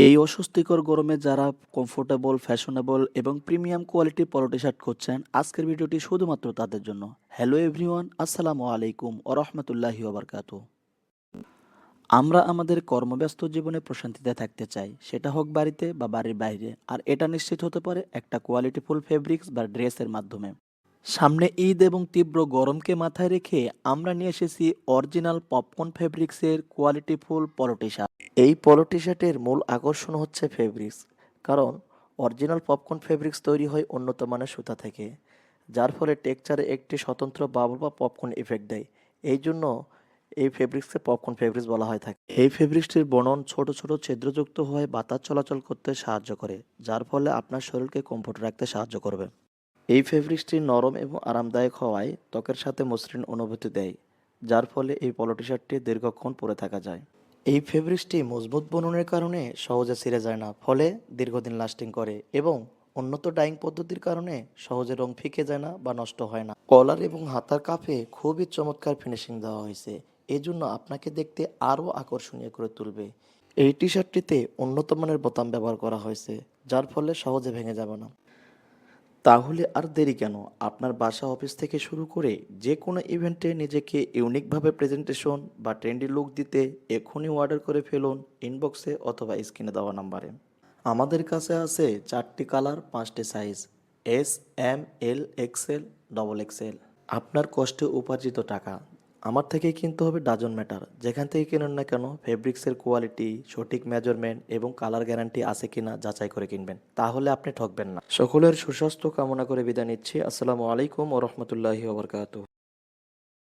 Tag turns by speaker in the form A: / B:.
A: এই অস্বস্তিকর গরমে যারা কমফোর্টেবল, ফ্যাশনেবল এবং প্রিমিয়াম কোয়ালিটির পলো টি-শার্ট খুঁজছেন, আজকের ভিডিওটি শুধুমাত্র তাদের জন্য। হ্যালো এভরিওয়ান, আসসালামু আলাইকুম ওয়া রাহমাতুল্লাহি ওয়া বারাকাতুহু। আমরা আমাদের কর্মব্যস্ত জীবনে প্রশান্তিতে থাকতে চাই, সেটা হোক বাড়িতে বা বাড়ির বাইরে। আর এটা নিশ্চিত হতে পারে একটা কোয়ালিটিফুল ফেব্রিক্স বা ড্রেসের মাধ্যমে। সামনে ঈদ এবং তীব্র গরমকে মাথায় রেখে আমরা নিয়ে এসেছি অরিজিনাল পপকর্ন ফেব্রিক্সের কোয়ালিটিফুল পলো টি-শার্ট। এই পলো টি-শার্টের মূল আকর্ষণ হচ্ছে ফেব্রিক্স, কারণ অরিজিনাল পপকর্ন ফেব্রিক্স তৈরি হয় উন্নত মানের সুতা থেকে, যার ফলে টেক্সচারে একটি স্বতন্ত্র বাবল বা পপকর্ন ইফেক্ট দেয়। এই জন্য এই ফেব্রিক্সকে পপকর্ন ফেব্রিক্স বলা হয়ে থাকে। এই ফেব্রিক্সটির বনন ছোট ছোট ছিদ্রযুক্ত হয়ে বাতাস চলাচল করতে সাহায্য করে, যার ফলে আপনার শরীরকে কমফোর্ট রাখতে সাহায্য করবে। এই ফেব্রিক্সটি নরম এবং আরামদায়ক হওয়ায় ত্বকের সাথে মসৃণ অনুভূতি দেয়, যার ফলে এই পলো টি শার্টটি দীর্ঘক্ষণ পরে থাকা যায়। এই ফেব্রিক্সটি মজবুত বুননের কারণে সহজে ছিঁড়ে যায় না, ফলে দীর্ঘদিন লাস্টিং করে এবং উন্নত ডাইং পদ্ধতির কারণে সহজে রং ফিকে যায় না বা নষ্ট হয় না। কলার এবং হাতার কাফে খুবই চমৎকার ফিনিশিং দেওয়া হয়েছে, এই জন্য আপনাকে দেখতে আরও আকর্ষণীয় করে তুলবে। এই টি শার্টটিতে উন্নত মানের বোতাম ব্যবহার করা হয়েছে, যার ফলে সহজে ভেঙে যাবে না। তাহলে আর দেরি কেন? আপনার বাসা, অফিস থেকে শুরু করে যে কোনো ইভেন্টে নিজেকে ইউনিকভাবে প্রেজেন্টেশন বা ট্রেন্ডি লুক দিতে এখনই অর্ডার করে ফেলুন ইনবক্সে অথবা স্ক্রিনে দেওয়া নাম্বারে। আমাদের কাছে আছে 4টি কালার, 5টি সাইজ: এস, এম, এল, এক্সেল, ডবল এক্সেল। আপনার কষ্টে উপার্জিত টাকা আমার থেকেই কিনতে হবে ডাজন ম্যাটার। যেখান থেকে কিনুন না কেন, ফেব্রিক্সের কোয়ালিটি, সঠিক মেজারমেন্ট এবং কালার গ্যারান্টি আছে কিনা যাচাই করে কিনবেন, তাহলে আপনি ঠকবেন না। সকলের সুস্বাস্থ্য কামনা করে বিদায় নিচ্ছি। আসসালামু আলাইকুম ও রহমতুল্লাহি ওবরকাত।